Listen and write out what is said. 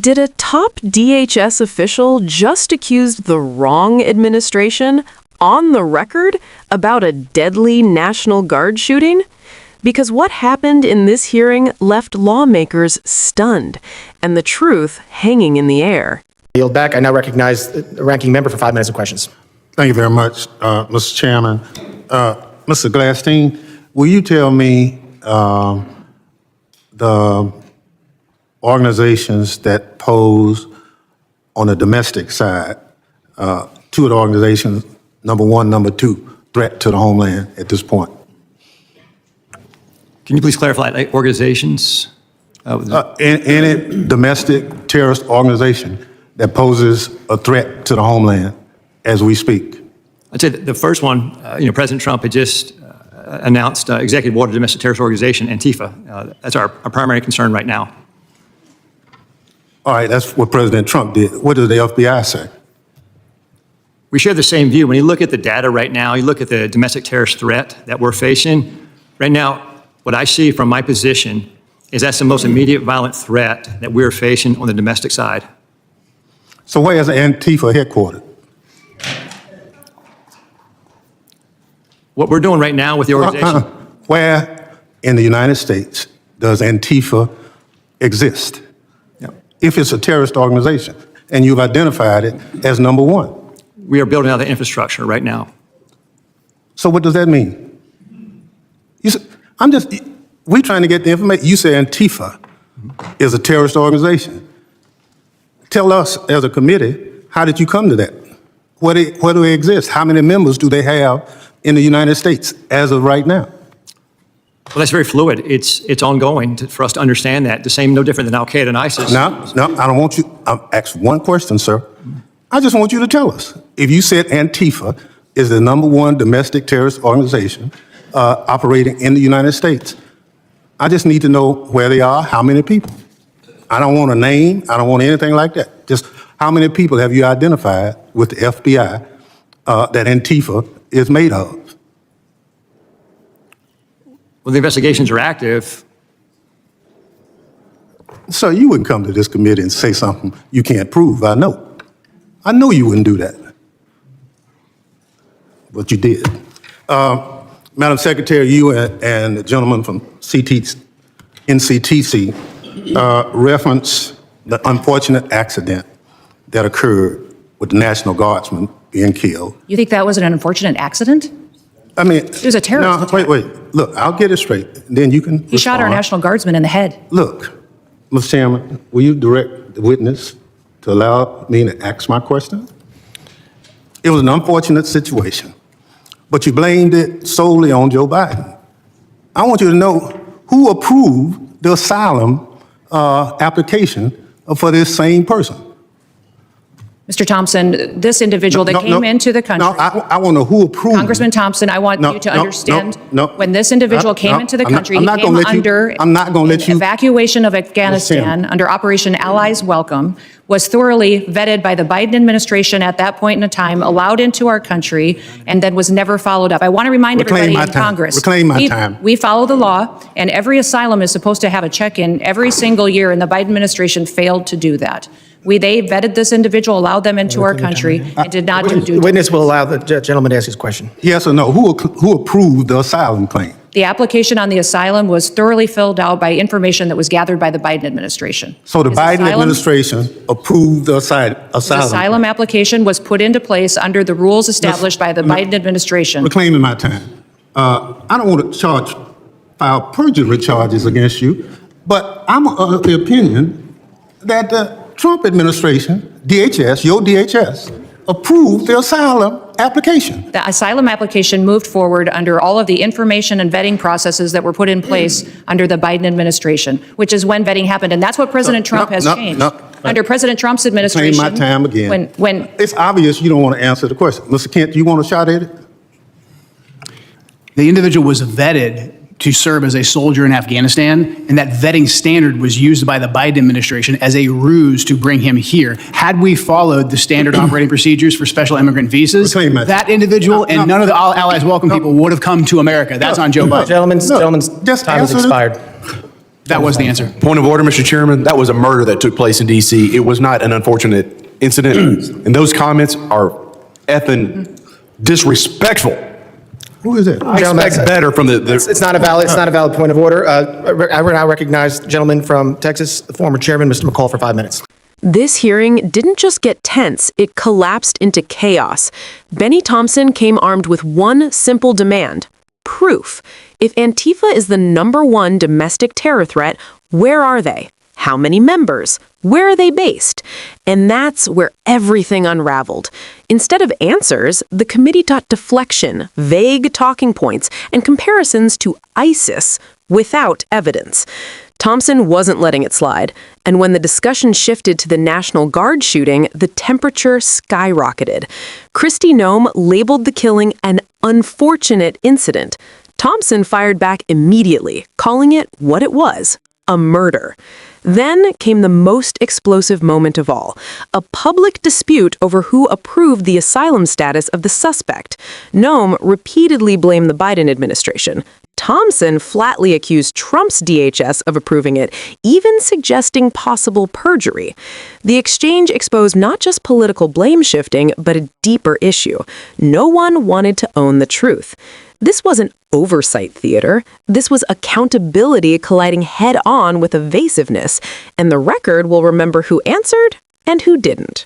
Did a top DHS official just accuse the wrong administration on the record about a deadly National Guard shooting? Because what happened in this hearing left lawmakers stunned and the truth hanging in the air. Yield back. I now recognize the ranking member for 5 minutes of questions. Thank you very much, Mr. Chairman. Mr. Glasstein, will you tell me the organizations that pose on the domestic side, two of the organizations, number one, number two, threat to the homeland at this point? Can you please clarify, like organizations? Any domestic terrorist organization that poses a threat to the homeland as we speak? I'd say the first one, President Trump had just announced executive order domestic terrorist organization, Antifa. That's our primary concern right now. All right, that's what President Trump did. What does the FBI say? We share the same view. When you look at the data right now, you look at the domestic terrorist threat that we're facing, right now, what I see from my position is that's the most immediate violent threat that we're facing on the domestic side. So where is Antifa headquartered? What we're doing right now with the organization. Where in the United States does Antifa exist? Yep. If it's a terrorist organization, and you've identified it as number one. We are building out the infrastructure right now. So what does that mean? We're trying to get the information. You say Antifa is a terrorist organization. Tell us as a committee, how did you come to that? Where do they exist? How many members do they have in the United States as of right now? Well, that's very fluid. It's ongoing for us to understand that. The same, no different than Al Qaeda and ISIS. No, I don't want you. I'm asking one question, sir. I just want you to tell us. If you said Antifa is the number one domestic terrorist organization operating in the United States, I just need to know where they are, how many people. I don't want a name. I don't want anything like that. Just how many people have you identified with the FBI that Antifa is made of? Well, the investigations are active. So you wouldn't come to this committee and say something you can't prove, I know. I know you wouldn't do that. But you did. Madam Secretary, you and the gentleman from NCTC reference the unfortunate accident that occurred with the National Guardsman being killed. You think that was an unfortunate accident? I mean, it was a terrorist attack. Wait. Look, I'll get it straight. Then you can He shot our National Guardsman in the head. Look, Mr. Chairman, will you direct the witness to allow me to ask my question? It was an unfortunate situation, but you blamed it solely on Joe Biden. I want you to know who approved the asylum application for this same person. Mr. Thompson, this individual that came into the country. No, I want to know who approved. Congressman Thompson, I want you to understand when this individual came into the country, he came under evacuation of Afghanistan under Operation Allies Welcome, was thoroughly vetted by the Biden administration at that point in time, allowed into our country, and then was never followed up. I want to remind everybody in Congress. Reclaim my time. We follow the law, and every asylum is supposed to have a check-in every single year, and the Biden administration failed to do that. They vetted this individual, allowed them into our country, and did not do due diligence. The witness will allow the gentleman to ask his question. Yes or no? Who approved the asylum claim? The application on the asylum was thoroughly filled out by information that was gathered by the Biden administration. So the Biden administration approved the asylum. The asylum application was put into place under the rules established by the Biden administration. Reclaiming my time. I don't want to file perjury charges against you, but I'm of the opinion that the Trump administration, DHS, your DHS, approved the asylum application. The asylum application moved forward under all of the information and vetting processes that were put in place under the Biden administration, which is when vetting happened. And that's what President Trump has changed. Under President Trump's administration. Reclaim my time again. When it's obvious you don't want to answer the question. Mr. Kent, do you want a shot at it? The individual was vetted to serve as a soldier in Afghanistan, and that vetting standard was used by the Biden administration as a ruse to bring him here. Had we followed the standard operating procedures for special immigrant visas, that individual and none of the Allies Welcome people would have come to America. That's on Joe Biden. Gentleman's time has expired. That was the answer. Point of order, Mr. Chairman. That was a murder that took place in D.C. It was not an unfortunate incident. And those comments are effing disrespectful. Who is it? I expect better from the It's not a valid point of order. I now recognize the gentleman from Texas, the former chairman, Mr. McCall, for 5 minutes. This hearing didn't just get tense, it collapsed into chaos. Bennie Thompson came armed with one simple demand: proof. If Antifa is the #1 domestic terror threat, where are they? How many members? Where are they based? And that's where everything unraveled. Instead of answers, the committee taught deflection, vague talking points, and comparisons to ISIS without evidence. Thompson wasn't letting it slide, and when the discussion shifted to the National Guard shooting, the temperature skyrocketed. Kristi Noem labeled the killing an unfortunate incident. Thompson fired back immediately, calling it what it was: a murder. Then came the most explosive moment of all, a public dispute over who approved the asylum status of the suspect. Noem repeatedly blamed the Biden administration. Thompson flatly accused Trump's DHS of approving it, even suggesting possible perjury. The exchange exposed not just political blame shifting, but a deeper issue. No one wanted to own the truth. This wasn't oversight theater. This was accountability colliding head-on with evasiveness, and the record will remember who answered and who didn't.